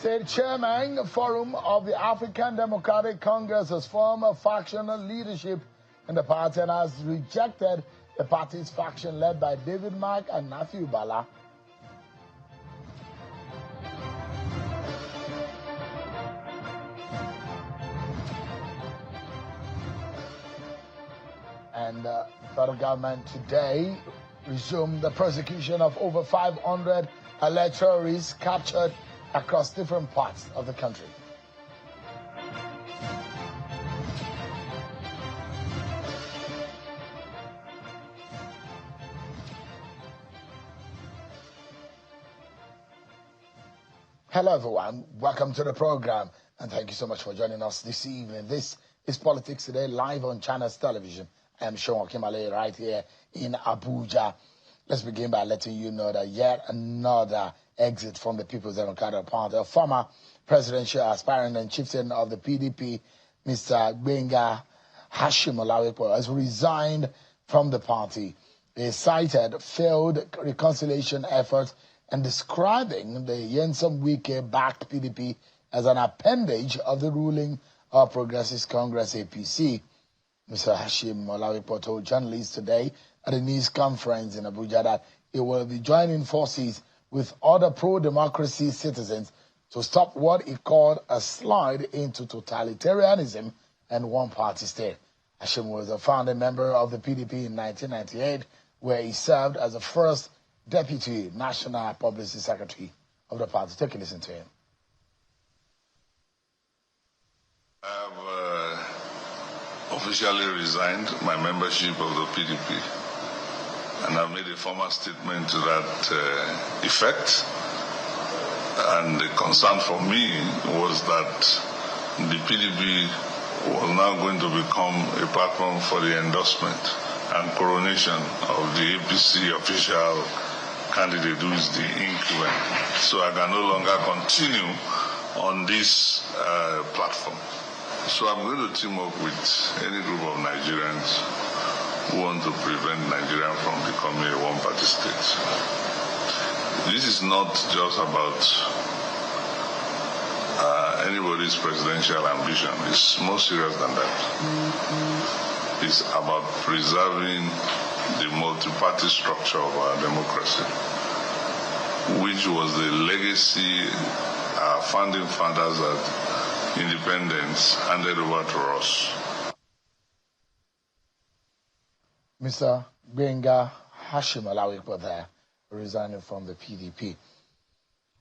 State Chairman Forum of the African Democratic Congress's former factional leadership in the party and has rejected the party's faction led by David Mark and Matthew Bala. And the federal government today resumed the prosecution of over 500 electors captured across different parts of the country. Hello everyone, welcome to the program and thank you so much for joining us this evening. This is Politics Today live on Channels Television. I am Sean Kimale right here in Abuja. Let's begin by letting you know that yet another exit from the People's Democratic Party. A former presidential aspirant and chieftain of the PDP, Mr. Gbenga Hashim Olawepo, has resigned from the party. He cited failed reconciliation efforts and describing the Nyesom Wike-backed PDP as an appendage of the ruling Progressive Congress APC. Mr. Hashim Olawepo told journalists today at a news conference in Abuja that he will be joining forces with other pro-democracy citizens to stop what he called a slide into totalitarianism and one-party state. Hashim was a founding member of the PDP in 1998, where he served as the first deputy national publicity secretary of the party. Take a listen to him. I have officially resigned my membership of the PDP, and I've made a formal statement to that effect. And the concern for me was that the PDP was now going to become a platform for the endorsement and coronation of the APC official candidate who is the incumbent. So I can no longer continue on this platform. So I'm going to team up with any group of Nigerians who want to prevent Nigeria from becoming a one-party state. This is not just about anybody's presidential ambition. It's more serious than that. It's about preserving the multi-party structure of our democracy, which was the legacy our founding fathers had independence handed over to us. Mr. Gbenga Hashim Olawepo there, resigning from the PDP.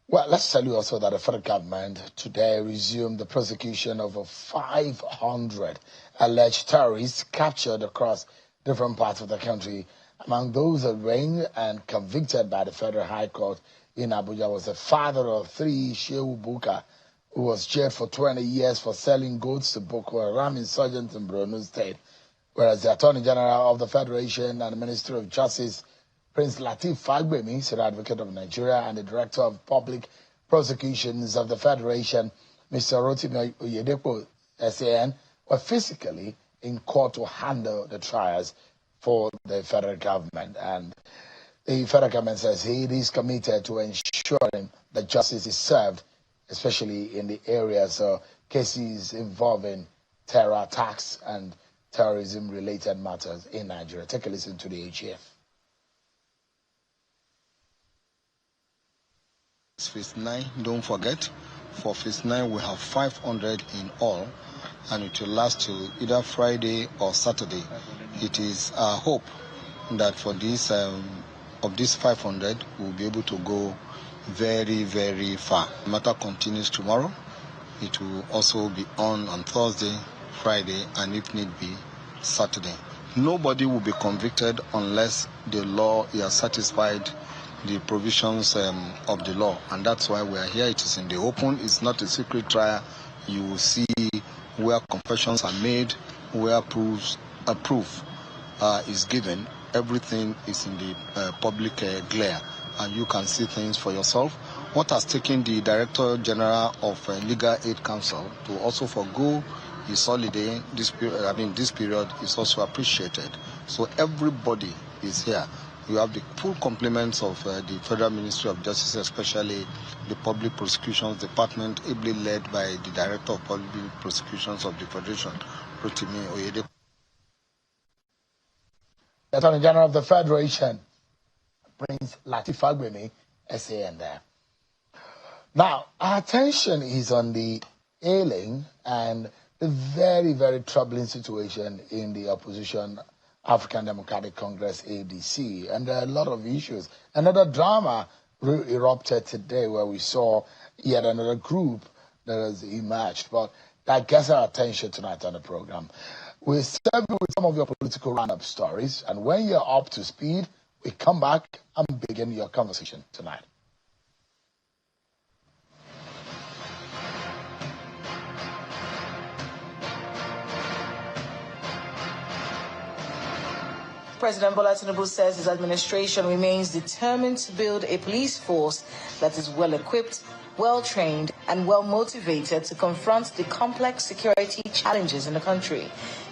Well, let's tell you also that the federal government today resumed the prosecution of 500 alleged terrorists captured across different parts of the country. Among those arraigned and convicted by the Federal High Court in Abuja was the father of 3, Shehu Buka, who was jailed for 20 years for selling goods to Boko Haram insurgents in Borno State, whereas the Attorney General of the Federation and the Minister of Justice, Prince Lateef Fagbemi, Senior Advocate of Nigeria, and the Director of Public Prosecutions of the Federation, Mr. Rotimi Oyedepo, SAN, were physically in court to handle the trials for the federal government. And the federal government says it is committed to ensuring that justice is served, especially in the areas of cases involving terror attacks and terrorism-related matters in Nigeria. Take a listen to the AGF. Phase 9, don't forget, for Phase 9 we have 500 in all, and it will last till either Friday or Saturday. It is our hope that for this, of these 500, we'll be able to go very, very far. The matter continues tomorrow. It will also be on Thursday, Friday, and if need be, Saturday. Nobody will be convicted unless the law is satisfied the provisions of the law, and that's why we are here. It is in the open. It's not a secret trial. You will see where confessions are made, where proof is given. Everything is in the public glare, and you can see things for yourself. What has taken the Director General of Legal Aid Council to also forgo his holiday this period is also appreciated. So everybody is here. You have the full complements of the Federal Ministry of Justice, especially the Public Prosecutions Department, ably led by the Director of Public Prosecutions of the Federation, Rotimi Oyede. The Attorney General of the Federation, Prince Lateef Fagbemi, SAN there. Now, our attention is on the ailing and the very, very troubling situation in the opposition African Democratic Congress, ADC. And there are a lot of issues. Another drama erupted today where we saw yet another group that has emerged. But that gets our attention tonight on the program. We'll serve you with some of your political roundup stories. And when you're up to speed, we come back and begin your conversation tonight. President Bola Tinubu says his administration remains determined to build a police force that is well-equipped, well-trained, and well-motivated to confront the complex security challenges in the country.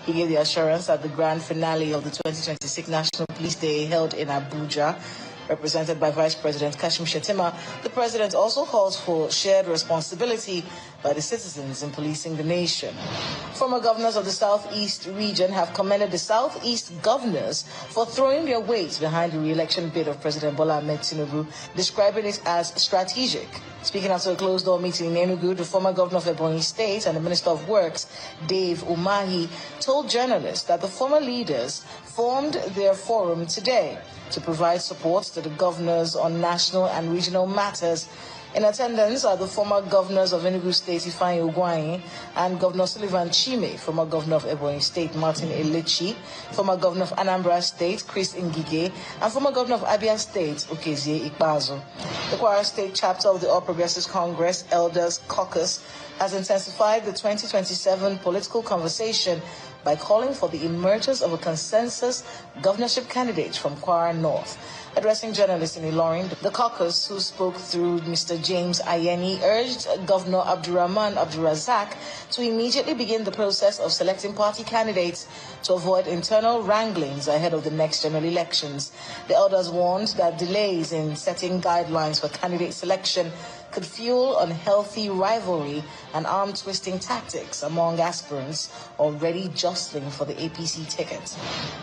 He gave the assurance at the grand finale of the 2026 National Police Day held in Abuja. Represented by Vice President Kashim Shettima, the president also calls for shared responsibility by the citizens in policing the nation. Former governors of the Southeast region have commended the Southeast governors for throwing their weight behind the re-election bid of President Bola Ahmed Tinubu, describing it as strategic. Speaking after a closed-door meeting in Enugu, the former governor of Ebonyi State and the Minister of Works, Dave Umahi, told journalists that the former leaders formed their forum today to provide support to the governors on national and regional matters. In attendance are the former governors of Enugu State, Ifeanyi Ugwuanyi, and Governor Sullivan Chime, former governor of Ebonyi State, Martin Elechi, former governor of Anambra State, Chris Ngige, and former governor of Abia State, Okezie Ikpeazu. The Kwara State chapter of the All Progressives Congress Elders Caucus has intensified the 2027 political conversation by calling for the emergence of a consensus governorship candidate from Kwara North. Addressing journalists in Ilorin, the caucus, who spoke through Mr. James Ayeni, urged Governor Abdurrahman Abdurrazak to immediately begin the process of selecting party candidates to avoid internal wranglings ahead of the next general elections. The elders warned that delays in setting guidelines for candidate selection could fuel unhealthy rivalry and arm-twisting tactics among aspirants already jostling for the APC ticket.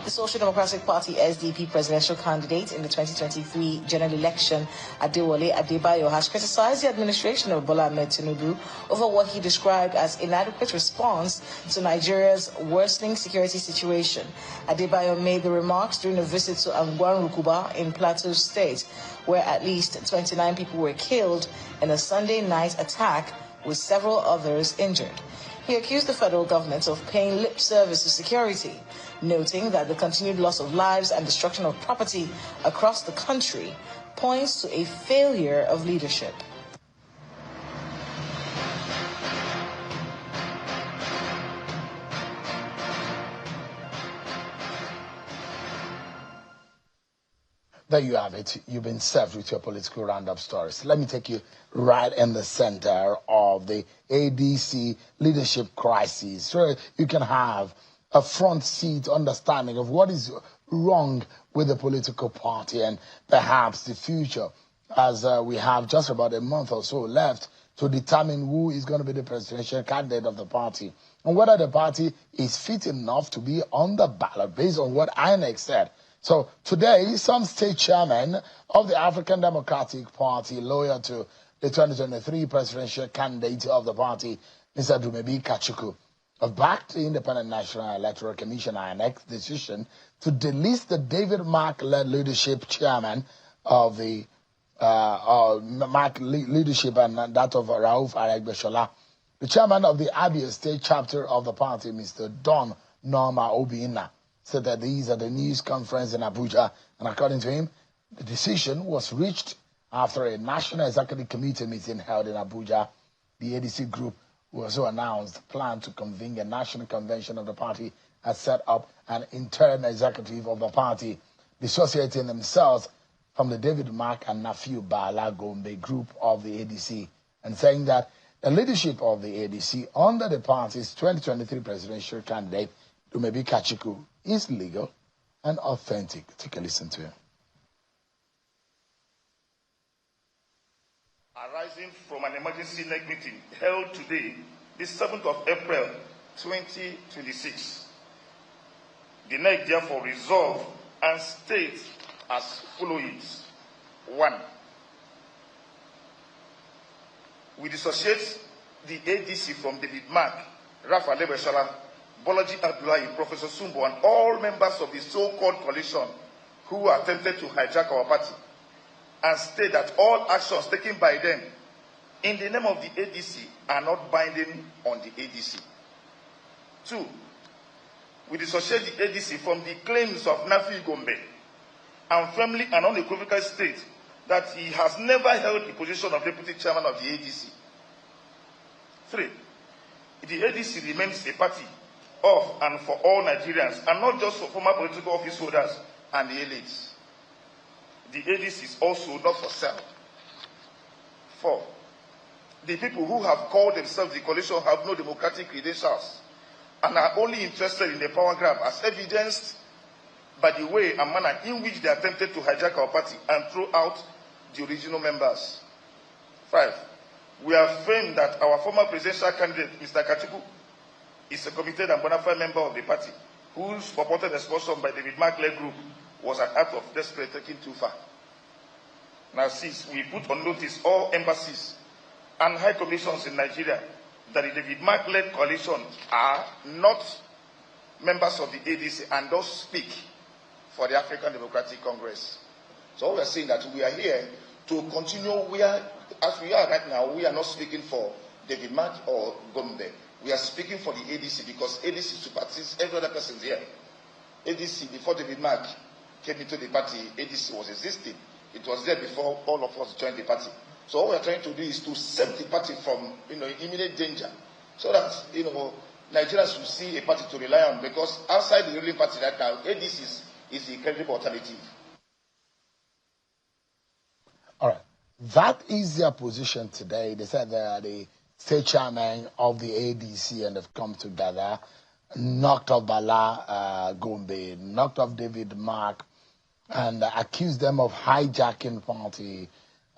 The Social Democratic Party SDP presidential candidate in the 2023 general election, Adewale Adebayo, has criticized the administration of Bola Ahmed Tinubu over what he described as inadequate response to Nigeria's worsening security situation. Adebayo made the remarks during a visit to Angwan Rukuba in Plateau State, where at least 29 people were killed in a Sunday night attack with several others injured. He accused the federal government of paying lip service to security, noting that the continued loss of lives and destruction of property across the country points to a failure of leadership. There you have it. You've been served with your political roundup stories. Let me take you right in the center of the ADC leadership crisis, so you can have a front seat understanding of what is wrong with the political party and perhaps the future, as we have just about a month or so left to determine who is going to be the presidential candidate of the party and whether the party is fit enough to be on the ballot based on what INEC said. So today, some state chairmen of the African Democratic Party, loyal to the 2023 presidential candidate of the party, Mr. Dumebi Kachuku, have backed the Independent National Electoral Commission INEC's decision to delist the David Mark-led leadership chairman of the Mark leadership and that of Rauf Aregbesola. The chairman of the Abia State chapter of the party, Mr. Don Norma Obinna, said that these are the news conference in Abuja, and according to him, the decision was reached after a National Executive Committee meeting held in Abuja. The ADC group, who also announced plan to convene a national convention of the party, has set up an interim executive of the party, dissociating themselves from the David Mark and Nafiu Bala Gombe group of the ADC, and saying that the leadership of the ADC under the party's 2023 presidential candidate, Dumebi Kachuku, is legal and authentic. Take a listen to him. arising from an emergency INEC meeting held today, the 7th of April 2026. The INEC therefore resolve and state as follows. 1. We dissociate the ADC from David Mark, Rafa Lebeshala, Bolaji Abdullahi, Professor Sumbo, and all members of the so-called coalition who attempted to hijack our party, and state that all actions taken by them in the name of the ADC are not binding on the ADC. 2. We dissociate the ADC from the claims of Nafi Gombe and firmly and unequivocally state that he has never held the position of deputy chairman of the ADC. 3. The ADC remains a party of and for all Nigerians, and not just for former political office holders and the elites. The ADC is also not for sale. 4. The people who have called themselves the coalition have no democratic credentials and are only interested in the power grab, as evidenced by the way and manner in which they attempted to hijack our party and throw out the original members. 5. We affirm that our former presidential candidate, Mr. Kachuku, is a committed and bona fide member of the party, whose purported expulsion by the David Mark-led group was an act of desperate taking too far. Now, 6. We put on notice all embassies and high commissions in Nigeria that the David Mark-led coalition are not members of the ADC and don't speak for the African Democratic Congress. So we are saying that we are here to continue as we are right now. We are not speaking for David Mark or Gombe. We are speaking for the ADC because ADC supersedes every other person here. ADC, before David Mark came into the party, ADC was existing. It was there before all of us joined the party. So what we are trying to do is to save the party from imminent danger, so that Nigerians will see a party to rely on, because outside the ruling party right now, ADC is the credible alternative. All right. That is their position today. They said they are the state chairman of the ADC and have come together, knocked off Bala Gombe, knocked off David Mark, and accused them of hijacking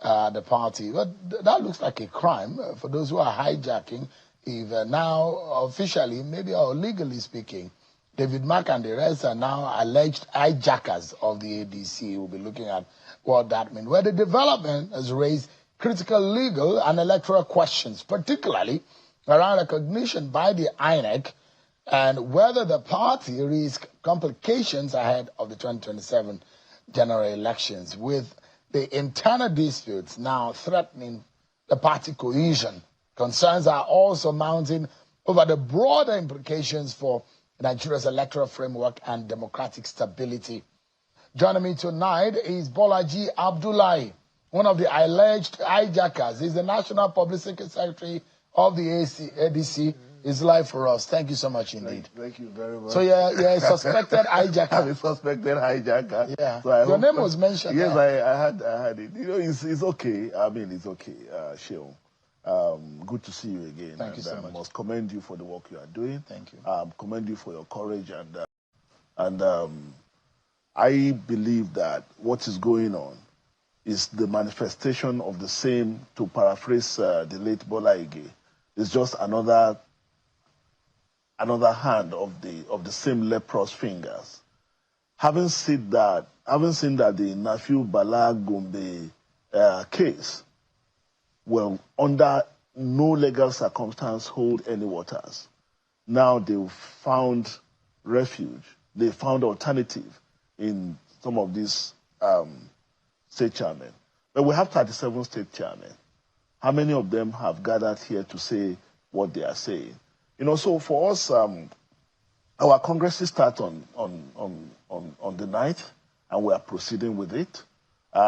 the party. But that looks like a crime for those who are hijacking. If now officially, maybe or legally speaking, David Mark and the rest are now alleged hijackers of the ADC. We'll be looking at what that means. Where the development has raised critical legal and electoral questions, particularly around recognition by the INEC and whether the party risks complications ahead of the 2027 general elections, with the internal disputes now threatening the party cohesion. Concerns are also mounting over the broader implications for Nigeria's electoral framework and democratic stability. Joining me tonight is Bolaji Abdullahi, one of the alleged hijackers. He's the National Publicity Secretary of the ADC. He's live for us. Thank you so much indeed. Thank you very much. So you're a suspected hijacker. I'm a suspected hijacker. Yeah. So your name was mentioned. Yes, I had it. It's okay. I mean, it's okay, Sheon. Good to see you again. Thank you so much. I must commend you for the work you are doing. Thank you. Commend you for your courage, and I believe that what is going on is the manifestation of the same, to paraphrase the late Bola Ige, is just another hand of the same leprous fingers. Having seen that the Nafiu Bala Gombe case will, under no legal circumstance, hold any waters. Now they've found refuge. They found alternative in some of these state chairmen. But we have 37 state chairmen. How many of them have gathered here to say what they are saying? So for us, our congresses start on the 9th, and we are proceeding with it.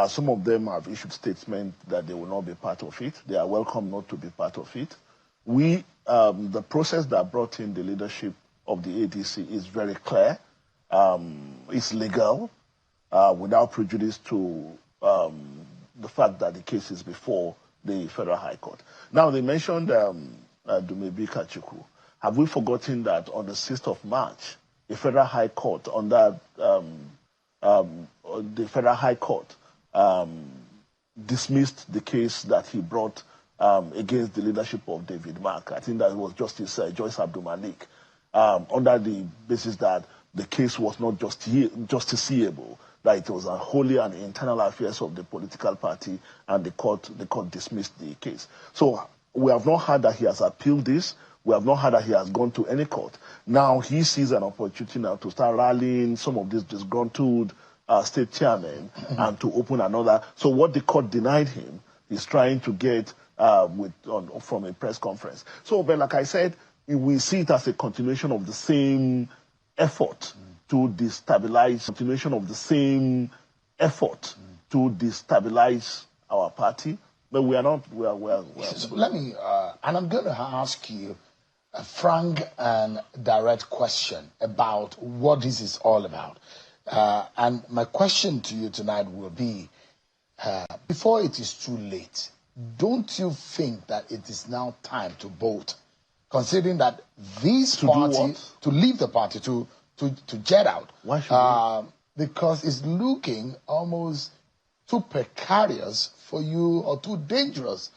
Some of them have issued statements that they will not be part of it. They are welcome not to be part of it. The process that brought in the leadership of the ADC is very clear. It's legal, without prejudice to the fact that the case is before the Federal High Court. Now, they mentioned Dumebi Kachuku. Have we forgotten that on the 6th of March, the Federal High Court, the Federal High Court dismissed the case that he brought against the leadership of David Mark. I think that was Justice Joyce Abdullahi, under the basis that the case was not justiciable, that it was wholly an internal affairs of the political party, and the court dismissed the case. So we have not heard that he has appealed this. We have not heard that he has gone to any court. Now he sees an opportunity now to start rallying some of these disgruntled state chairmen and to open another. So what the court denied him, he's trying to get from a press conference. So, but like I said, we see it as a continuation of the same effort to destabilize, our party. But we are not. So let me, and I'm going to ask you a frank and direct question about what this is all about. And my question to you tonight will be, before it is too late, don't you think that it is now time to vote, considering that this party, to leave the party, to jet out? Why should because it's looking almost too precarious for you, or too dangerous,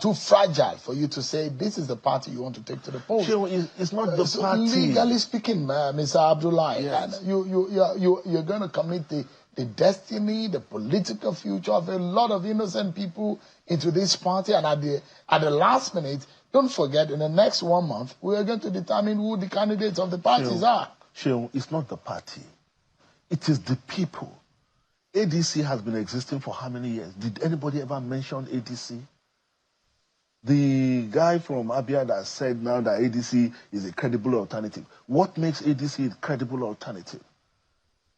too fragile for you to say this is the party you want to take to the polls. Sure, it's not the party. Legally speaking, Mr. Abdullahi, yes. And you're going to commit the destiny, the political future of a lot of innocent people into this party, and at the last minute, don't forget, in the next 1 month, we are going to determine who the candidates of the parties are. Sure, it's not the party. It is the people. ADC has been existing for how many years? Did anybody ever mention ADC? The guy from Abia that said now that ADC is a credible alternative. What makes ADC a credible alternative?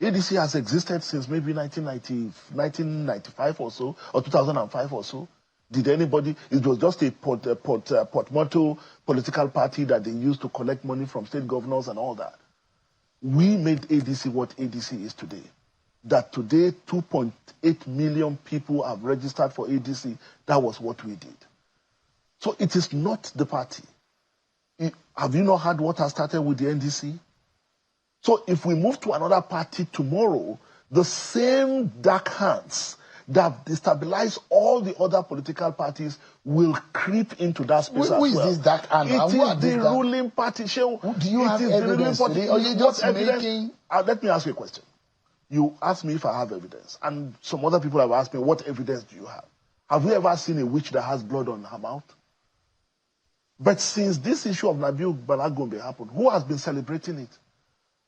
ADC has existed since maybe 1995 or so, or 2005 or so. Did anybody? It was just a portmanteau political party that they used to collect money from state governors and all that. We made ADC what ADC is today. That today 2.8 million people have registered for ADC. That was what we did. So it is not the party. Have you not heard what has started with the NDC? So if we move to another party tomorrow, the same dark hands that destabilize all the other political parties will creep into that space Who is this dark hand? It is the ruling party. Do you have evidence today, or you just making... Let me ask you a question. You asked me if I have evidence, and some other people have asked me, what evidence do you have? Have you ever seen a witch that has blood on her mouth? But since this issue of Nabil Balagombe happened, who has been celebrating it?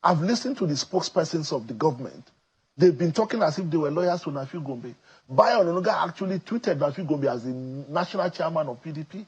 I've listened to the spokespersons of the government. They've been talking as if they were lawyers to Nabil Gombe. Bayo Ononuga actually tweeted Nabil Gombe as the national chairman of PDP.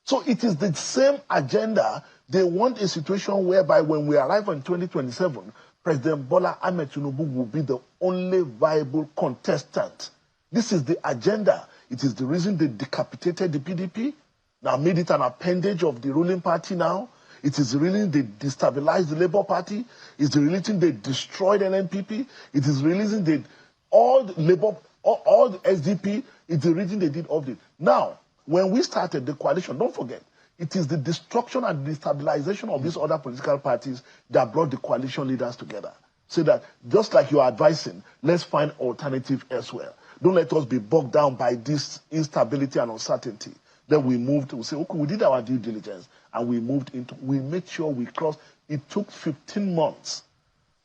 So it is the same agenda. They want a situation whereby when we arrive in 2027, President Bola Ahmed Tinubu will be the only viable contestant. This is the agenda. It is the reason they decapitated the PDP, now made it an appendage of the ruling party now. It is the reason they destabilized the Labour Party. It's the reason they destroyed NNPP. It is the reason they all the Labour, all the SDP. It's the reason they did all this. Now, when we started the coalition, don't forget, it is the destruction and destabilization of these other political parties that brought the coalition leaders together. So that, just like you are advising, let's find alternative elsewhere. Don't let us be bogged down by this instability and uncertainty. Then we moved, we say, okay, we did our due diligence, and we made sure we crossed. It took 15 months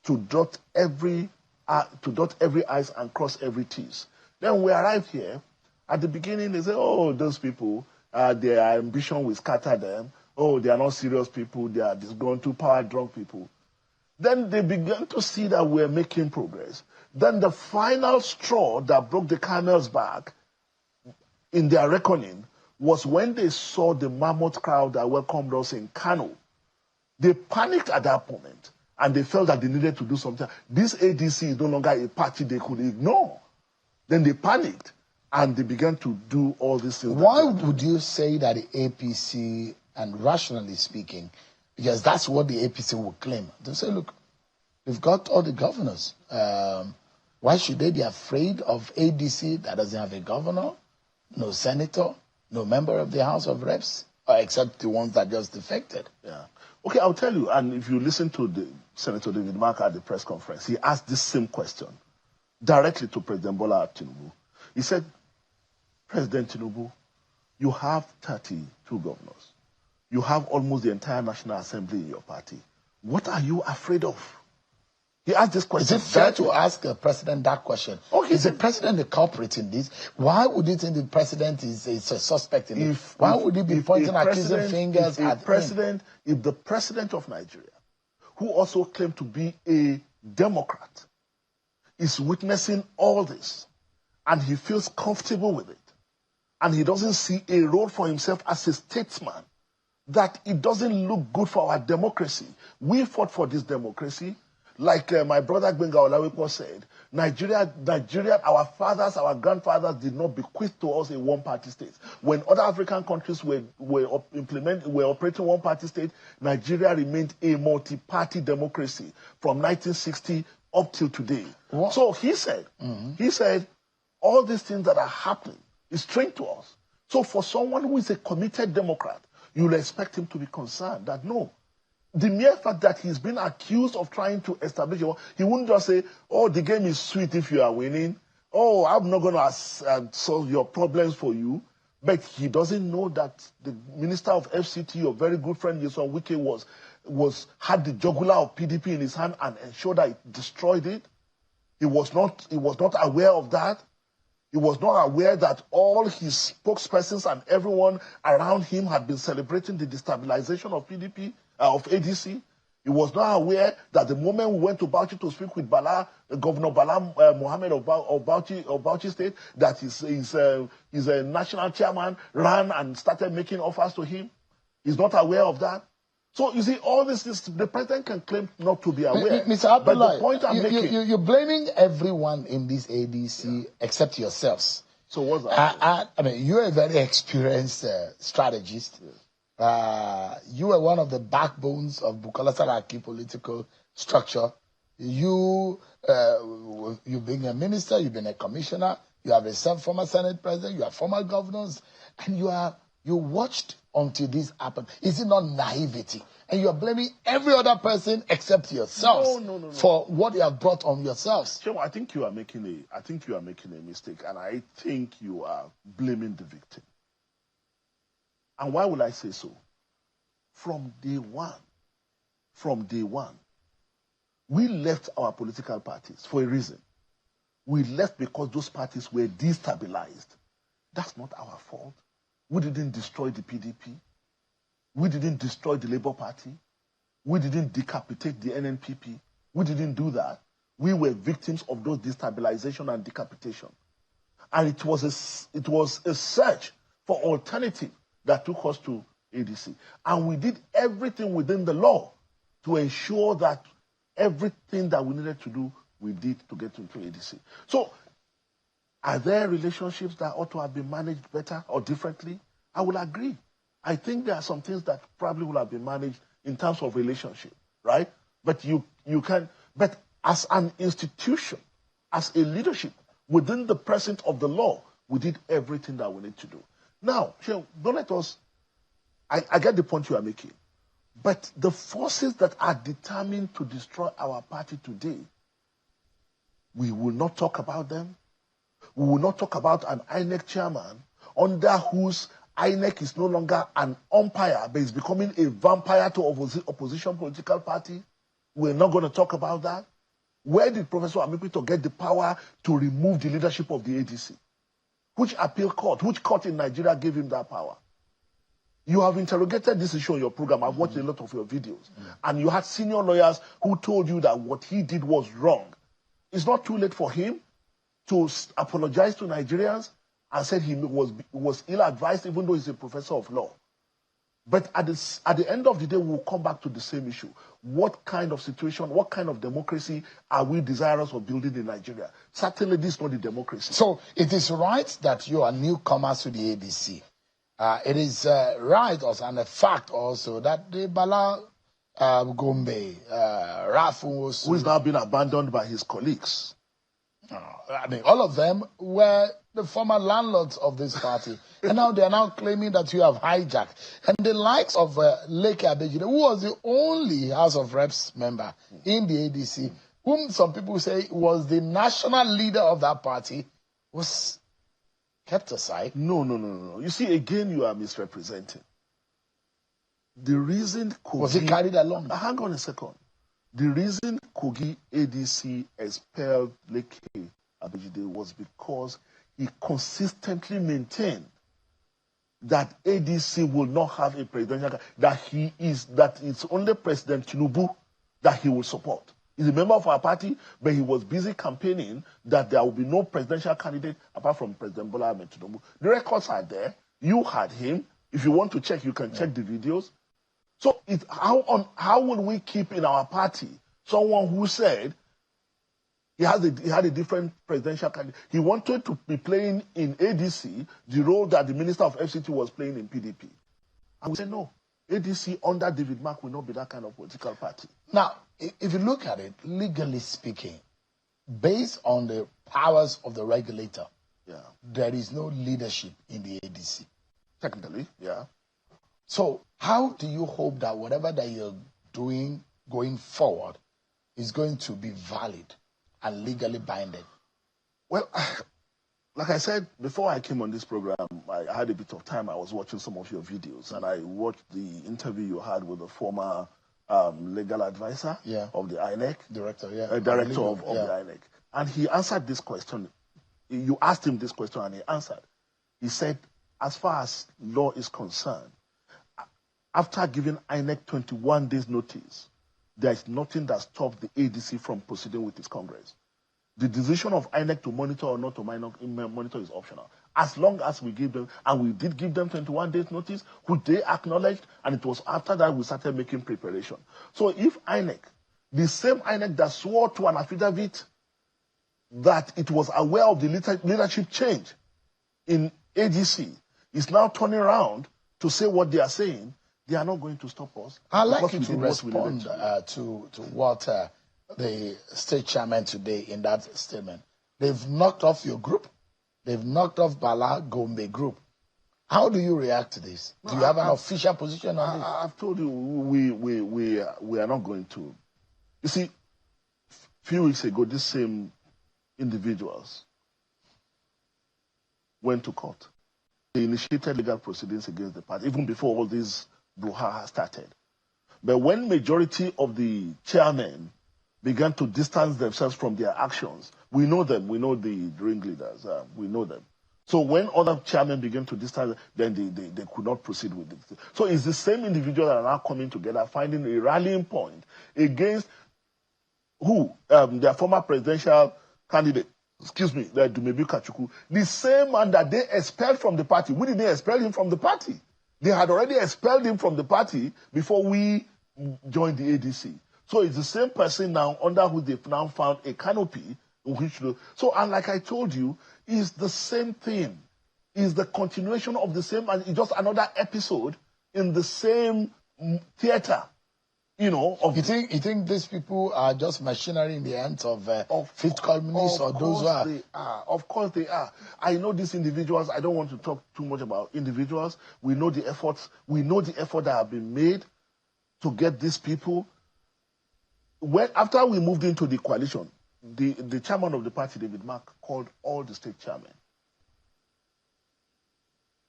to dot every I's and cross every T's. Then we arrived here. At the beginning, they say, oh, those people, their ambition will scatter them. Oh, they are not serious people. They are disgruntled, power-drunk people. Then they began to see that we're making progress. Then the final straw that broke the camel's back in their reckoning was when they saw the mammoth crowd that welcomed us in Kano. They panicked at that moment, and they felt that they needed to do something. This ADC is no longer a party they could ignore. Then they panicked, and they began to do all these things. Why would you say that the APC, and rationally speaking, because that's what the APC will claim, they say, look, they've got all the governors. Why should they be afraid of ADC that doesn't have a governor, no senator, no member of the House of Reps, except the ones that just defected? Yeah. Okay, I'll tell you, and if you listen to the Senator David Mark at the press conference, he asked this same question directly to President Bola Tinubu. He said, President Tinubu, You have 32 governors. You have almost the entire National Assembly in your party. What are you afraid of? He asked this question. Is it fair to ask the president that question? Okay, is the president the culprit in this? Why would you think the president is a suspect in it? Why would he be pointing accusing fingers at him? If the president of Nigeria, who also claimed to be a Democrat, is witnessing all this, and he feels comfortable with it, and he doesn't see a role for himself as a statesman, that it doesn't look good for our democracy. We fought for this democracy. Like my brother Gbenga Olawepo said, Nigeria, our fathers, our grandfathers did not bequeath to us a one-party state. When other African countries were operating one-party state, Nigeria remained a multi-party democracy from 1960 up till today. What? So he said, all these things that are happening is strange to us. So for someone who is a committed Democrat, you'll expect him to be concerned that no. The mere fact that he's been accused of trying to establish, he wouldn't just say, oh, the game is sweet if you are winning. Oh, I'm not going to solve your problems for you. But he doesn't know that the Minister of FCT, your very good friend, Yeson Wike, had the jugular of PDP in his hand and ensured that it destroyed it. He was not aware of that. He was not aware that all his spokespersons and everyone around him had been celebrating the destabilization of PDP. Of ADC. He was not aware that the moment we went to Bauchi to speak with Governor Bala Mohammed of Bauchi State, that his national chairman ran and started making offers to him. He's not aware of that. So you see, all this the president can claim not to be aware. Mr. Abdullahi, but the point I'm making, you're blaming everyone in this ADC except yourselves. So what's that? I mean, you're a very experienced strategist. Yes. You were one of the backbones of Bukola Saraki political structure. You've been a minister, you've been a commissioner, you have a former Senate president, you have former governors, and you watched until this happened. Is it not naivety? And you are blaming every other person except yourselves no. for what you have brought on yourselves. Sure, I think you are making a mistake, and I think you are blaming the victim. And why would I say so? From day one, we left our political parties for a reason. We left because those parties were destabilized. That's not our fault. We didn't destroy the PDP. We didn't destroy the Labour Party. We didn't decapitate the NNPP. We didn't do that. We were victims of those destabilization and decapitation. And it was a search for alternative that took us to ADC. And we did everything within the law to ensure that everything that we needed to do, we did to get into ADC. So, are there relationships that ought to have been managed better or differently? I will agree. I think there are some things that probably would have been managed in terms of relationship, right? But but as an institution, as a leadership, within the presence of the law, we did everything that we need to do. Now, don't let us, I get the point you are making, but the forces that are determined to destroy our party today, we will not talk about them. We will not talk about an INEC chairman under whose INEC is no longer an umpire, but is becoming a vampire to opposition political party. We're not going to talk about that. Where did Professor Amikpito get the power to remove the leadership of the ADC? Which appeal court, which court in Nigeria gave him that power? You have interrogated this issue on your program. I've watched a lot of your videos. And you had senior lawyers who told you that what he did was wrong. It's not too late for him to apologize to Nigerians and said he was ill-advised, even though he's a professor of law. But at the end of the day, we'll come back to the same issue. What kind of situation, what kind of democracy are we desirous of building in Nigeria? Certainly, this is not the democracy. So it is right that you are newcomers to the ADC. It is right also, and a fact also, that the Bala Gombe, Rafu, who is now being abandoned by his colleagues. I mean, all of them were the former landlords of this party. And now they are now claiming that you have hijacked. And the likes of Leke Abejide, who was the only House of Reps member in the ADC, whom some people say was the national leader of that party, was kept aside. No. You see, again, you are misrepresenting. The reason Kogi... Was he carried along? Hang on a second. The reason Kogi ADC expelled Leke Abejide was because he consistently maintained that ADC will not have a presidential, that it's only President Tinubu that he will support. He's a member of our party, but he was busy campaigning that there will be no presidential candidate apart from President Bola Ahmed Tinubu. The records are there. You had him. If you want to check, you can check the videos. So how will we keep in our party someone who said he had a different presidential candidate? He wanted to be playing in ADC the role that the Minister of FCT was playing in PDP. And we said, no, ADC under David Mark will not be that kind of political party. Now, if you look at it, legally speaking, based on the powers of the regulator, there is no leadership in the ADC. Technically, yeah. So how do you hope that whatever that you're doing going forward is going to be valid and legally binding? Well, like I said, before I came on this program, I had a bit of time. I was watching some of your videos, and I watched the interview you had with the former legal advisor of the INEC. Director of the INEC. And he answered this question. You asked him this question, and he answered. He said, as far as law is concerned, after giving INEC 21 days notice, there is nothing that stops the ADC from proceeding with its Congress. The decision of INEC to monitor or not to monitor is optional. As long as we give them, and we did give them 21 days notice, which they acknowledged, and it was after that we started making preparation. So if INEC, the same INEC that swore to an affidavit that it was aware of the leadership change in ADC, is now turning around to say what they are saying, they are not going to stop us. I'd like you to respond to what the state chairman today in that statement. They've knocked off your group. They've knocked off Bala Gombe group. How do you react to this? Do you have an official position on this? I've told you we are not going to. You see, a few weeks ago, these same individuals went to court. They initiated legal proceedings against the party, even before all this brouhaha started. But when majority of the chairmen began to distance themselves from their actions, we know them, we know the ringleaders, we know them. So when other chairmen began to distance, then they could not proceed with it. So it's the same individuals that are now coming together, finding a rallying point against who? Their former presidential candidate, the Dumebi Kachuku, the same man that they expelled from the party. We didn't expel him from the party. They had already expelled him from the party before we joined the ADC. So it's the same person now under who they've now found a canopy in which to... So, and like I told you, it's the same thing. It's the continuation of the same, and it's just another episode in the same theater. You know, you think these people are just machinery in the hands of fifth columnists or those who are? They are. Of course they are. I know these individuals. I don't want to talk too much about individuals. We know the efforts. We know the effort that have been made to get these people. After we moved into the coalition, the chairman of the party, David Mark, called all the state chairmen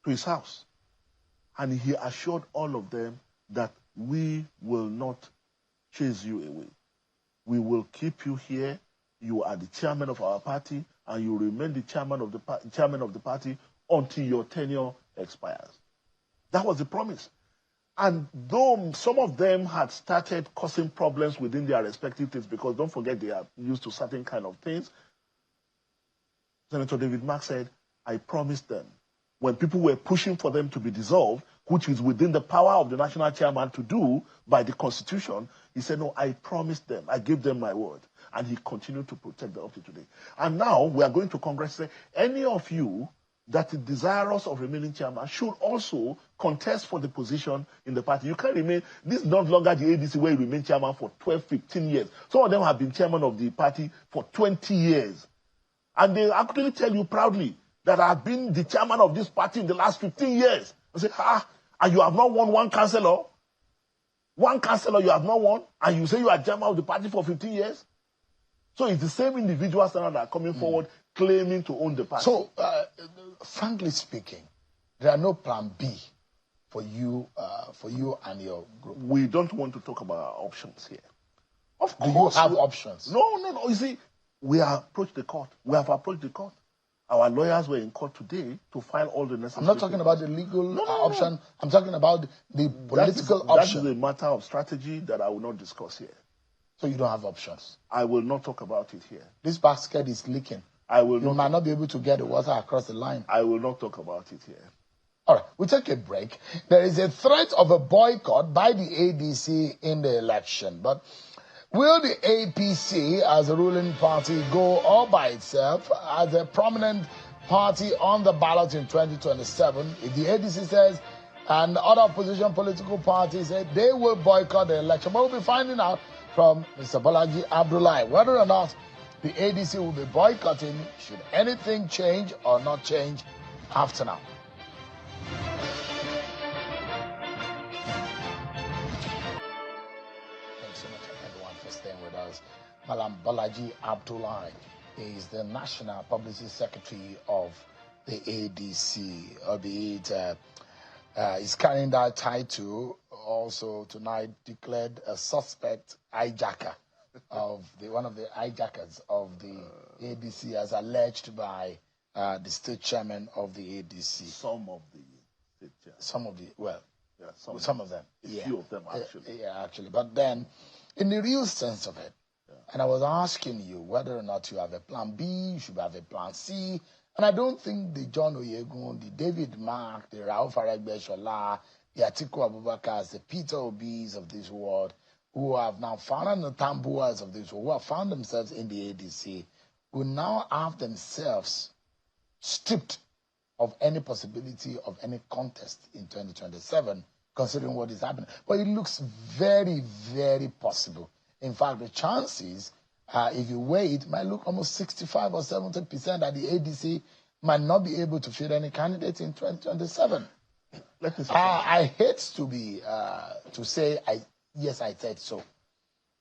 to his house, and he assured all of them that we will not chase you away. We will keep you here. You are the chairman of our party, and you remain the chairman of the party until your tenure expires. That was the promise. And though some of them had started causing problems within their respective states, because don't forget they are used to certain kind of things, Senator David Mark said, I promised them, when people were pushing for them to be dissolved, which is within the power of the national chairman to do by the Constitution, he said, no, I promised them, I gave them my word. And he continued to protect them up to today. And now we are going to Congress and say, any of you that is desirous of remaining chairman should also contest for the position in the party. You can't remain, this is not longer the ADC where you remain chairman for 12, 15 years. Some of them have been chairman of the party for 20 years. And they actually tell you proudly that I've been the chairman of this party in the last 15 years. I say, and you have not won one councillor? One councillor you have not won, and you say you are chairman of the party for 15 years? So it's the same individuals that are coming forward claiming to own the party. So, frankly speaking, there are no plan B for you and your group. We don't want to talk about our options here. Of Do course, you have options? No. You see, we have approached the court. We have approached the court. Our lawyers were in court today to file all the necessary. I'm not talking about the legal option. I'm talking about the political option. That is a matter of strategy that I will not discuss here. So you don't have options. I will not talk about it here. This basket is leaking. You might not be able to get the water across the line. I will not talk about it here. All right, we take a break. There is a threat of a boycott by the ADC in the election. But will the APC, as a ruling party, go all by itself as a prominent party on the ballot in 2027? If the ADC says, and other opposition political parties say they will boycott the election, but we'll be finding out from Mr. Bolaji Abdullahi whether or not the ADC will be boycotting, should anything change or not change after now. Thanks so much, everyone, for staying with us. Malam Bolaji Abdullahi is the National Publicity Secretary of the ADC, albeit is carrying that title. Also tonight declared a suspect hijacker of one of the hijackers of the ADC, as alleged by the state chairman of the ADC. Some of the state chairman. Some of the, well, yeah, some of them. A few of them, actually. Actually. But then, in the real sense of it, and I was asking you whether or not you have a plan B, you should have a plan C. And I don't think the John Oyegun, the David Mark, the Rauf Aregbesola, the Atiku Abubakars, the Peter Obis of this world, who have now found the Tambuas of this world, who have found themselves in the ADC, who now have themselves stripped of any possibility of any contest in 2027, considering what is happening. But it looks very, very possible. In fact, the chances, if you wait, might look almost 65 or 70% that the ADC might not be able to field any candidate in 2027. I hate to be to say yes, I said so.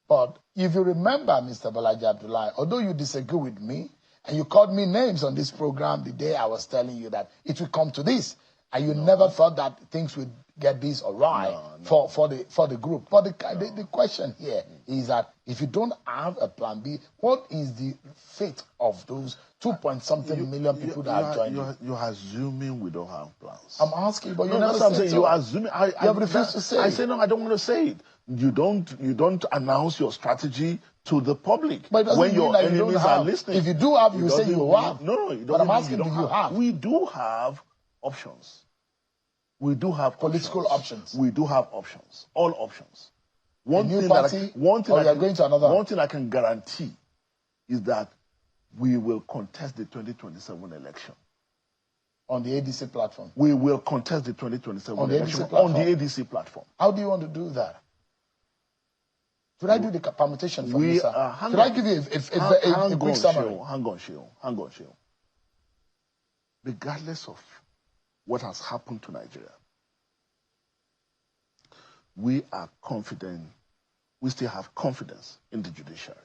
But if you remember, Mr. Bolaji Abdullahi, although you disagree with me, and you called me names on this program the day I was telling you that it would come to this, and you never thought that things would get this awry for the group. But the question here is that if you don't have a plan B, what is the fate of those 2-point-something million people that have joined you? You're assuming we don't have plans. I'm asking, but you never said so. You're assuming. You have refused to say. I say no. I don't want to say it. You don't announce your strategy to the public when your enemies are listening. If you do have, you say you have. No, it doesn't. But I'm asking, do you have? We do have options. We do have political options. We do have options. All options. One thing I can guarantee is that we will contest the 2027 election. On the ADC platform? We will contest the 2027 election on the ADC platform. How do you want to do that? Should I do the permutation for you, sir? Should I give you a quick summary? Hang on, Sheol. Regardless of what has happened to Nigeria, we are confident, we still have confidence in the judiciary.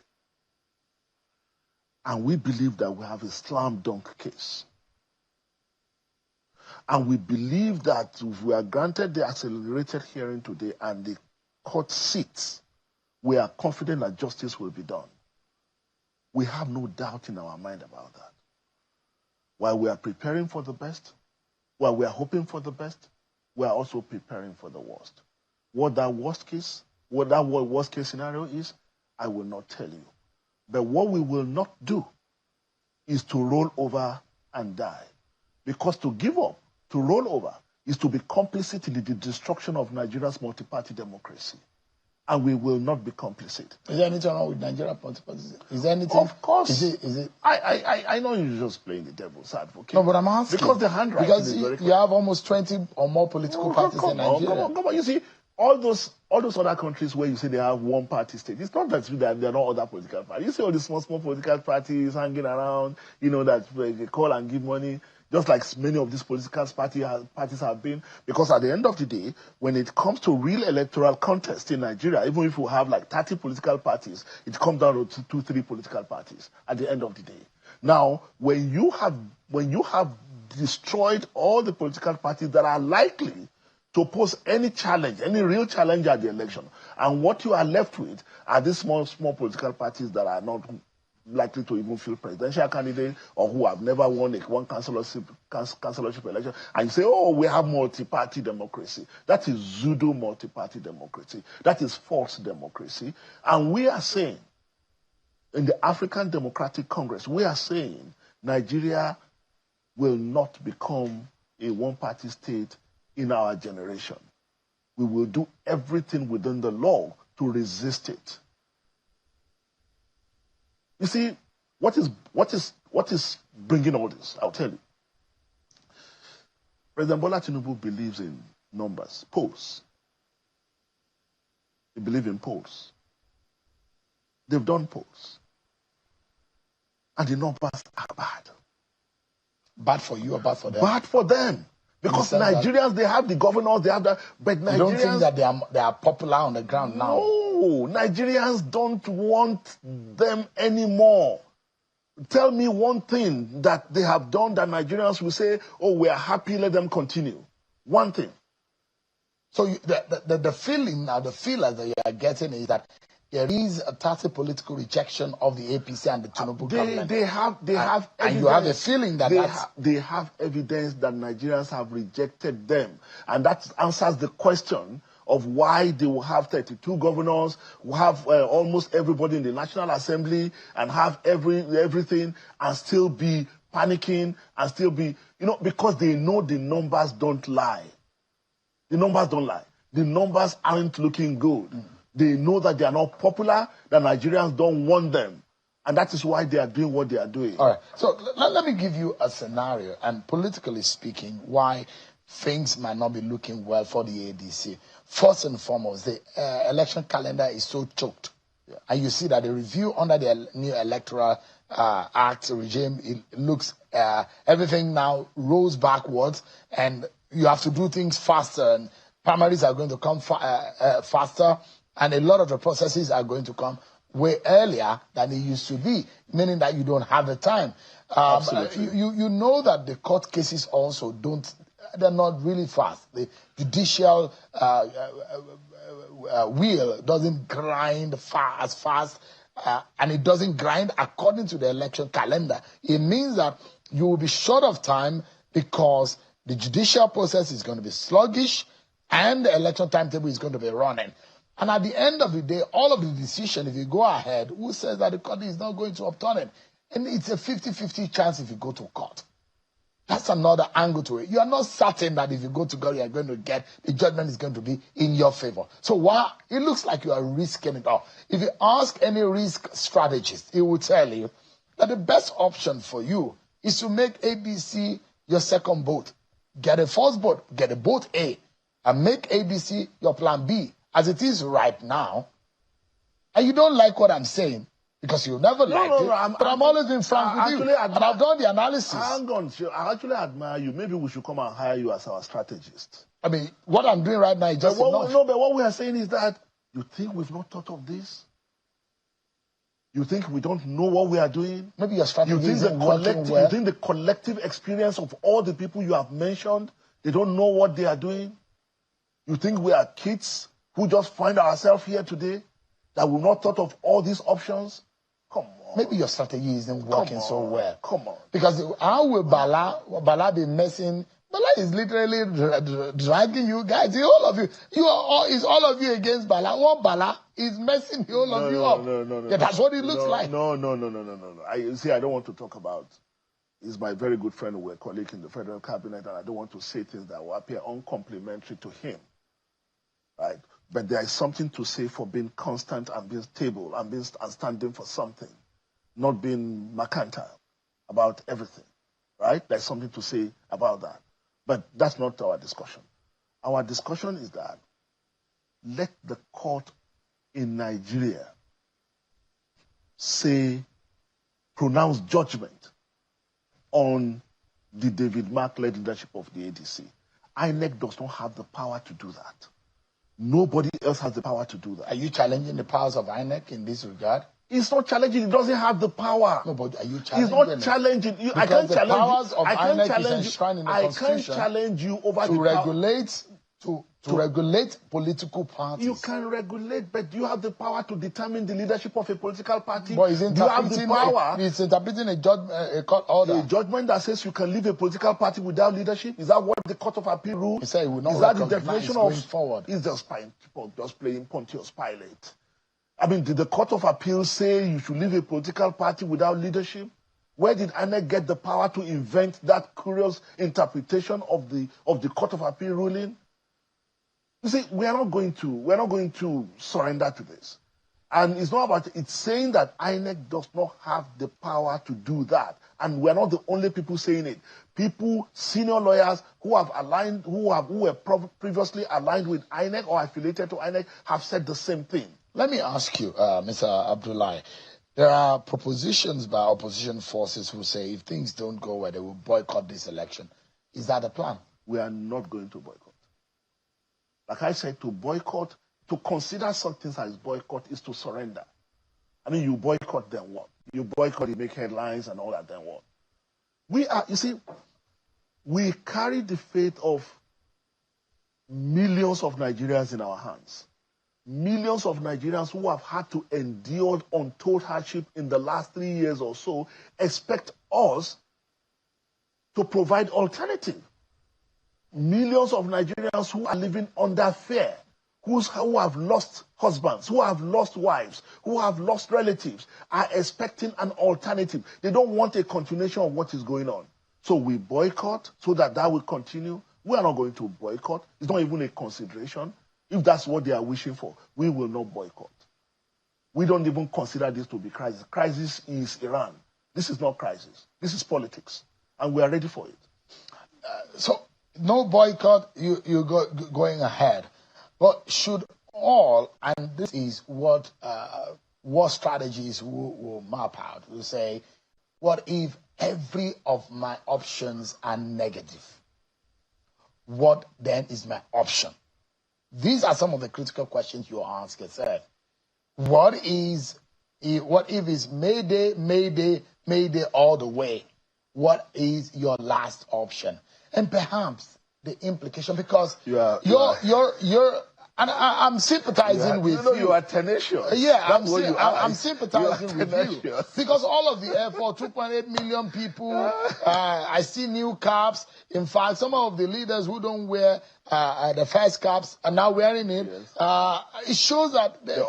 And we believe that we have a slam dunk case. And we believe that if we are granted the accelerated hearing today and the court sits, we are confident that justice will be done. We have no doubt in our mind about that. While we are preparing for the best, while we are hoping for the best, we are also preparing for the worst. What that worst case scenario is, I will not tell you. But what we will not do is to roll over and die. Because to give up, to roll over, is to be complicit in the destruction of Nigeria's multi-party democracy. And we will not be complicit. Is there anything wrong with Nigeria's multi-party? Is there anything? Of course. Is it? I know you're just playing the devil's advocate. No, but I'm asking. Because the handwriting is very clear. You have almost 20 or more political parties in Nigeria. Come on. You see, all those other countries where you say they have one party state, it's not that there are no other political parties. You see all these small political parties hanging around, that they call and give money. just like many of these political parties have been. Because at the end of the day, when it comes to real electoral contest in Nigeria, even if we have like 30 political parties, it comes down to 2-3 political parties at the end of the day. Now, when you have destroyed all the political parties that are likely to pose any challenge, any real challenge at the election, and what you are left with are these small political parties that are not likely to even field presidential candidates or who have never won one councillorship election, and you say, oh, we have multi-party democracy. That is pseudo multi-party democracy. That is false democracy. And we are saying, in the African Democratic Congress, we are saying Nigeria will not become a one-party state in our generation. We will do everything within the law to resist it. You see, what is bringing all this? I'll tell you. President Bola Tinubu believes in numbers, polls. They believe in polls. They've done polls. And the numbers are bad. Bad for you or bad for them? Bad for them. Because Nigerians, they have the governors, they have the... But Nigerians... You don't think that they are popular on the ground now? No, Nigerians don't want them anymore. Tell me one thing that they have done that Nigerians will say, oh, we are happy, let them continue. One thing. So the feeling now, the feeler that you are getting is that there is a tacit political rejection of the APC and the Tinubu government. They have evidence. And you have a feeling that they have evidence that Nigerians have rejected them. And that answers the question of why they will have 32 governors, will have almost everybody in the National Assembly, and have everything, and still be panicking, and still be, because they know the numbers don't lie. The numbers don't lie. The numbers aren't looking good. They know that they are not popular, that Nigerians don't want them. And that is why they are doing what they are doing. All right. So let me give you a scenario, and politically speaking, why things might not be looking well for the ADC. First and foremost, the election calendar is so choked. Yeah. And you see that the review under the new Electoral Act regime, it looks, everything now rolls backwards, and you have to do things faster, and primaries are going to come faster, and a lot of the processes are going to come way earlier than it used to be, meaning that you don't have the time. You know that the court cases also they're not really fast. The judicial wheel doesn't grind as fast, and it doesn't grind according to the election calendar. It means that you will be short of time because the judicial process is going to be sluggish and the election timetable is going to be running. And at the end of the day, all of the decision, if you go ahead, who says that the court is not going to upturn it? And it's a 50-50 chance if you go to court. That's another angle to it. You are not certain that if you go to court, you are going to get, the judgment is going to be in your favor. So while it looks like you are risking it all, if you ask any risk strategist, he will tell you that the best option for you is to make ABC your second boat. Get a first boat, get a boat A, and make ABC your plan B. As it is right now, and you don't like what I'm saying, because you've never liked it, but I'm always being frank with you, and I've done the analysis. Hang on, I actually admire you. Maybe we should come and hire you as our strategist. I mean, what I'm doing right now is just enough. No, but what we are saying is that you think we've not thought of this? You think we don't know what we are doing? Maybe your strategy isn't working well. You think the collective experience of all the people you have mentioned, they don't know what they are doing? You think we are kids who just find ourselves here today, that we've not thought of all these options? Come on. Maybe your strategy isn't working so well. Come on. Because how will Bala be messing? Bala is literally dragging you guys, the whole of you. Is all of you against Bala? What Bala is messing the whole of you up? No. Yeah, that's what it looks like. No. I don't want to talk about. He's my very good friend, we're a colleague in the federal cabinet, and I don't want to say things that will appear uncomplimentary to him. Right? But there is something to say for being constant and being stable and standing for something, not being mercantile about everything, right? There's something to say about that. But that's not our discussion. Our discussion is that let the court in Nigeria pronounce judgment on the David Mark-led leadership of the ADC. INEC does not have the power to do that. Nobody else has the power to do that. Are you challenging the powers of INEC in this regard? It's not challenging. It doesn't have the power. No, but are you challenging? It's not challenging. I can't challenge powers you. Of I can't INEC challenge is enshrined in the I Constitution can't challenge you over to the regulate to regulate political parties. You can regulate, but you have the power to determine the leadership of a political party. But you have the power. It's interpreting a court order. A judgment that says you can leave a political party without leadership. Is that what the Court of Appeal rule? He said it will not is that the definition going of forward? It's just people just playing Pontius Pilate. I mean, did the Court of Appeal say you should leave a political party without leadership? Where did INEC get the power to invent that curious interpretation of the Court of Appeal ruling? You see, we're not going to surrender to this. And it's not about it's saying that INEC does not have the power to do that. And we're not the only people saying it. People, senior lawyers who were previously aligned with INEC or affiliated to INEC have said the same thing. Let me ask you, Mr. Abdullahi, there are propositions by opposition forces who say if things don't go well, they will boycott this election. Is that the plan? We are not going to boycott. Like I said, to boycott, to consider something as boycott is to surrender. I mean, you boycott, then what? You boycott, you make headlines and all that, then what? We carry the fate of millions of Nigerians in our hands. Millions of Nigerians who have had to endure untold hardship in the last 3 years or so expect us to provide alternative. Millions of Nigerians who are living under fear, who have lost husbands, who have lost wives, who have lost relatives, are expecting an alternative. They don't want a continuation of what is going on. So we boycott so that will continue. We are not going to boycott. It's not even a consideration. If that's what they are wishing for, we will not boycott. We don't even consider this to be crisis. Crisis is Iran. This is not crisis. This is politics. And we are ready for it. So no boycott, you going ahead. But should all, and this is what strategies will map out, will say, what if every of my options are negative? What then is my option? These are some of the critical questions you ask yourself. What if it's Mayday, Mayday, Mayday all the way? What is your last option? And perhaps the implication, because and I'm sympathizing with you. You are tenacious. Yeah, I'm sympathizing with you. Because all of the effort, 2.8 million people, I see new caps. In fact, some of the leaders who don't wear the first caps are now wearing it. Yes. It shows that the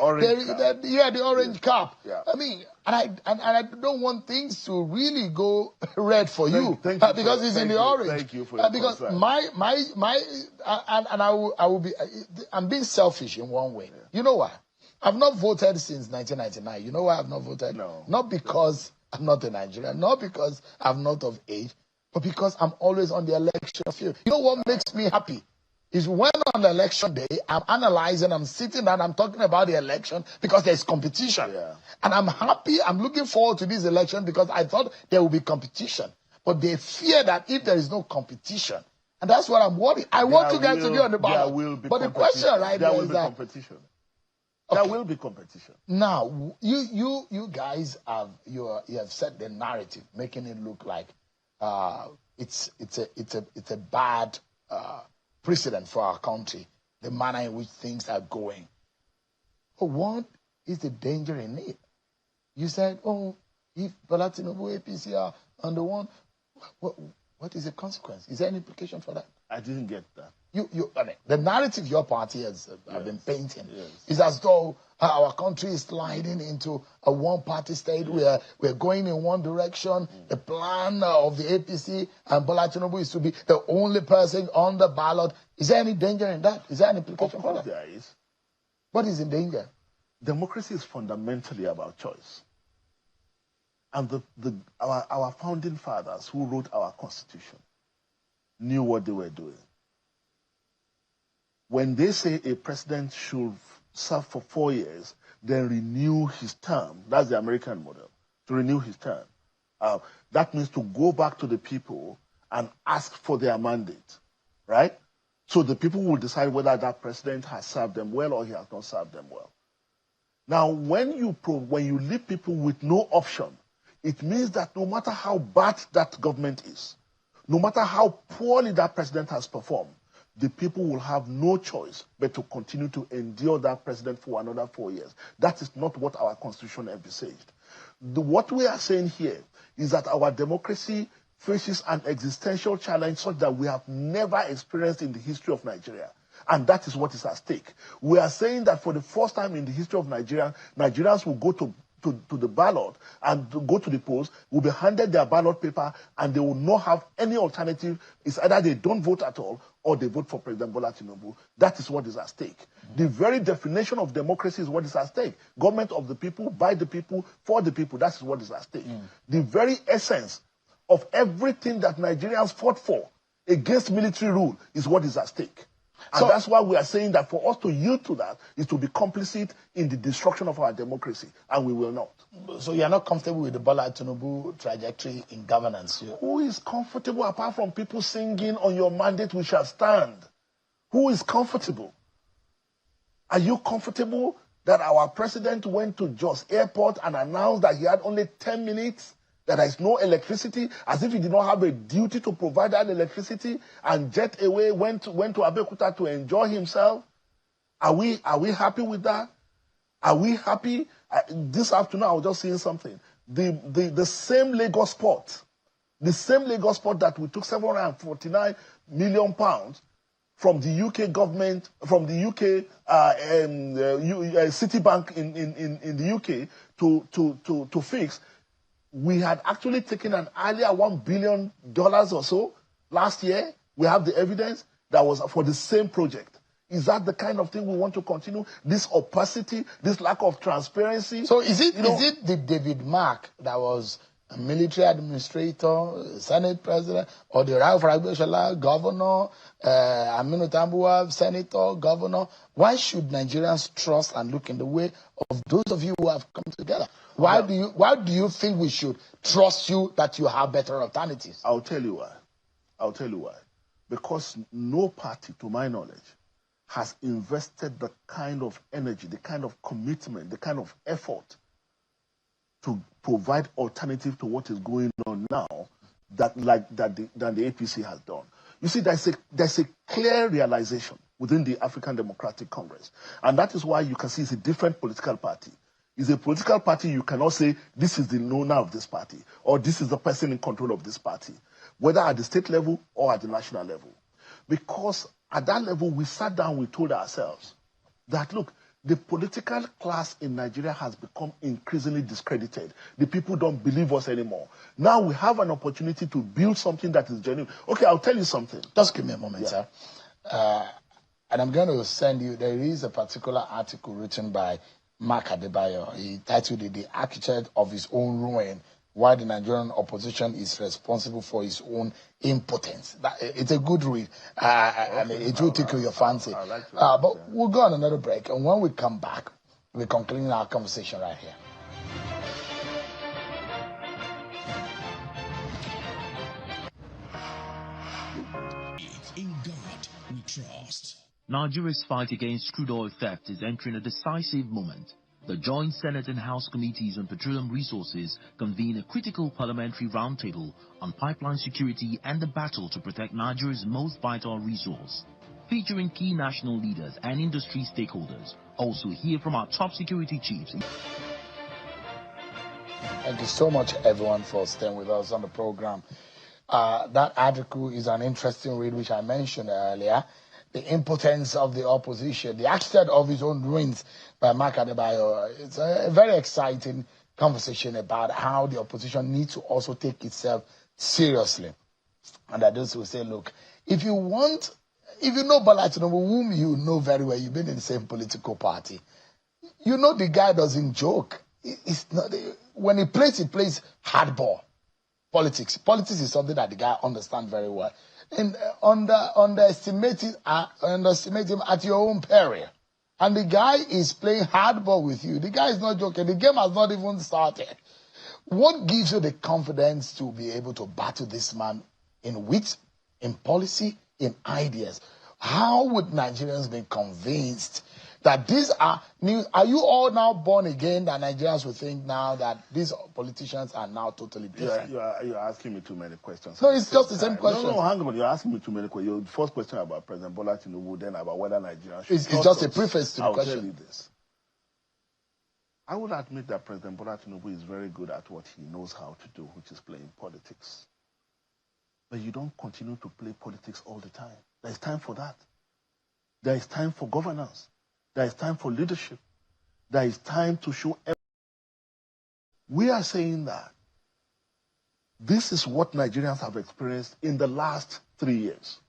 orange cap. Yeah. I mean, and I don't want things to really go red for you because it's in the orange. Thank you for your because concern. I'm being selfish in one way. Yeah. You know why? I've not voted since 1999. You know why I've not voted? No. Not because I'm not a Nigerian, not because I'm not of age, but because I'm always on the election field. You know what makes me happy? Is when on election day, I'm analyzing, I'm sitting down, I'm talking about the election because there's competition. Yeah. And I'm happy, I'm looking forward to this election because I thought there will be competition. But they fear that if there is no competition, and that's what I'm worried. I want you guys to be on the ballot. But the question right now is that competition. There will be competition. Now, you guys have set the narrative, making it look like it's a bad precedent for our country, the manner in which things are going. But what is the danger in it? You said, if Bolaji Abdullahi APC are on the one, what is the consequence? Is there any implication for that? I didn't get that. I mean, the narrative your party has been painting is as though our country is sliding into a one-party state where we're going in one direction. The plan of the APC and Bolaji Abdullahi is to be the only person on the ballot. Is there any danger in that? Is there any implication for that? There is. What is in danger? Democracy is fundamentally about choice. And our founding fathers who wrote our Constitution knew what they were doing. When they say a president should serve for 4 years, then renew his term, that's the American model, to renew his term. That means to go back to the people and ask for their mandate, right? So the people will decide whether that president has served them well or he has not served them well. Now, when you leave people with no option, it means that no matter how bad that government is, no matter how poorly that president has performed, the people will have no choice but to continue to endure that president for another 4 years. That is not what our constitution envisaged. What we are saying here is that our democracy faces an existential challenge such that we have never experienced in the history of Nigeria. And that is what is at stake. We are saying that for the first time in the history of Nigeria, Nigerians will go to the ballot and to go to the polls, will be handed their ballot paper, and they will not have any alternative. It's either they don't vote at all or they vote for President Bola Tinubu. That is what is at stake. The very definition of democracy is what is at stake. Government of the people, by the people, for the people. That is what is at stake. The very essence of everything that Nigerians fought for against military rule is what is at stake. And that's why we are saying that for us to yield to that is to be complicit in the destruction of our democracy, and we will not. So you are not comfortable with the Bola Tinubu trajectory in governance? Who is comfortable apart from people singing on your mandate we shall stand? Who is comfortable? Are you comfortable that our president went to Jos Airport and announced that he had only 10 minutes, that there is no electricity, as if he did not have a duty to provide that electricity, and jet away went to Abeokuta to enjoy himself? Are we happy with that? Are we happy? This afternoon I was just seeing something. The same Lagos port, that we took £749 million from the UK government, from the UK Citibank in the UK to fix. We had actually taken an earlier $1 billion or so last year. We have the evidence that was for the same project. Is that the kind of thing we want to continue? This opacity, this lack of transparency? So is it the David Mark that was a military administrator, Senate president, or the Ralph Ragbeshala governor, Aminu Tambuwa, senator, governor? Why should Nigerians trust and look in the way of those of you who have come together? Why do you think we should trust you that you have better alternatives? I'll tell you why. Because no party, to my knowledge, has invested the kind of energy, the kind of commitment, the kind of effort to provide alternative to what is going on now than the APC has done. You see, there's a clear realization within the African Democratic Congress, and that is why you can see it's a different political party. It's a political party you cannot say this is the owner of this party or this is the person in control of this party, whether at the state level or at the national level. Because at that level, we sat down, we told ourselves that, look, the political class in Nigeria has become increasingly discredited. The people don't believe us anymore. Now we have an opportunity to build something that is genuine. Okay, I'll tell you something. Just give me a moment, sir. And I'm going to send you, there is a particular article written by Mark Adebayo. He titled it, "The Architect of His Own Ruin, Why the Nigerian Opposition is Responsible for Its Own Impotence." It's a good read. It will tickle your fancy. But we'll go on another break. And when we come back, we're concluding our conversation right here. In God we trust. Nigeria's fight against crude oil theft is entering a decisive moment. The joint Senate and House Committees on Petroleum Resources convene a critical parliamentary roundtable on pipeline security and the battle to protect Nigeria's most vital resource. Featuring key national leaders and industry stakeholders. Also hear from our top security chiefs. Thank you so much, everyone, for staying with us on the program. That article is an interesting read, which I mentioned earlier. The Impotence of the Opposition, the Architect of His Own Ruins by Mark Adebayo. It's a very exciting conversation about how the opposition needs to also take itself seriously. And that those who say, look, if you know Bola Tinubu, whom you know very well, you've been in the same political party, you know the guy doesn't joke. It's not, when he plays hardball. Politics is something that the guy understands very well. And underestimate him at your own peril. And the guy is playing hardball with you. The guy is not joking. The game has not even started. What gives you the confidence to be able to battle this man in wit, in policy, in ideas. How would Nigerians be convinced that these are new? Are you all now born again that Nigerians will think now that these politicians are now totally different? You're asking me too many questions. No, it's just the same question. No, hang on. You're asking me too many questions. Your first question about President Bolaji Abdullahi, then about whether Nigerians should. It's just a preface to the question. I'll tell you this. I would admit that President Bolaji Abdullahi is very good at what he knows how to do, which is playing politics. But you don't continue to play politics all the time. There is time for that. There is time for governance. There is time for leadership. There is time to show. We are saying that this is what Nigerians have experienced in the last 3 years.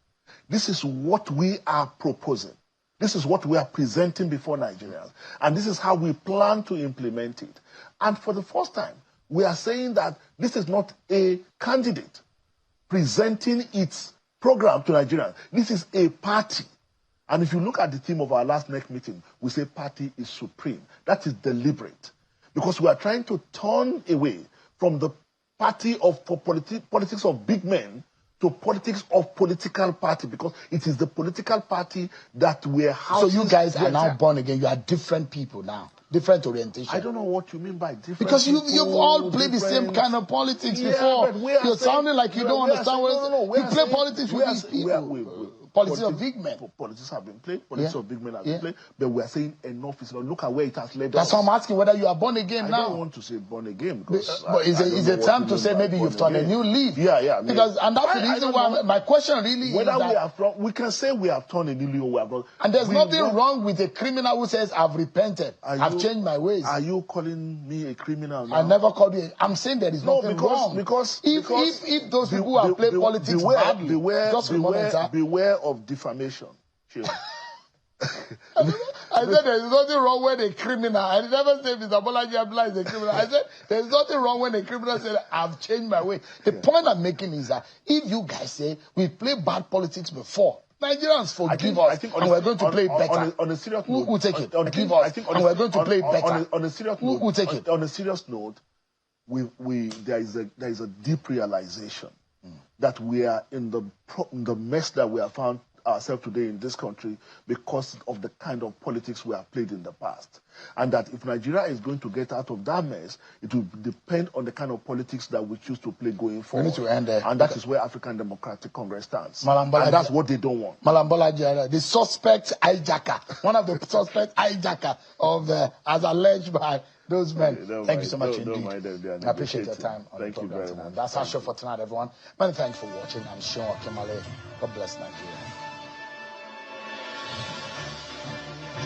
This is what we are proposing. This is what we are presenting before Nigerians. And this is how we plan to implement it. And for the first time, we are saying that this is not a candidate presenting its program to Nigerians. This is a party. And if you look at the theme of our last NEC meeting, we say party is supreme. That is deliberate. Because we are trying to turn away from the party of politics of big men to politics of political party, because it is the political party that we're housing. So you guys are now born again. You are different people now. Different orientation. I don't know what you mean by different. Because you've all played the same kind of politics before. You're sounding like you don't understand what you play politics with these people. Politics of big men. Politics have been played. Politics of big men have been played. But we are saying enough is enough. Look at where it has led us. That's why I'm asking whether you are born again now. I don't want to say born again because. But is it time to say maybe you've turned a new leaf? Yeah. Because and that's the reason why my question really whether is that we can say we have turned a new leaf or we have not. And there's nothing wrong with a criminal who says I've repented. I've changed my ways. Are you calling me a criminal now? I never called you. I'm saying there is nothing wrong. Because if those people who have played politics badly, beware of defamation. Sure. I said there is nothing wrong when a criminal. I never said Mr. Bolaji Abdullahi is a criminal. I said there is nothing wrong when a criminal said I've changed my way. The point I'm making is that if you guys say we played bad politics before, Nigerians forgive us, and we're going to play better. On a serious note, who take it? Forgive us, and we're going to play better. On a serious note, who take it? On a serious note, there is a deep realization that we are in the mess that we have found ourselves today in this country because of the kind of politics we have played in the past. And that if Nigeria is going to get out of that mess, it will depend on the kind of politics that we choose to play going forward. We need to end there. And that is where African Democratic Congress stands. And that's what they don't want. Malam Bolaji, the suspect hijacker, one of the suspect hijacker of as alleged by those men. Thank you so much indeed. I appreciate your time on the program tonight. That's our show for tonight, everyone. Many thanks for watching. I'm Sean Kimale. God bless Nigeria.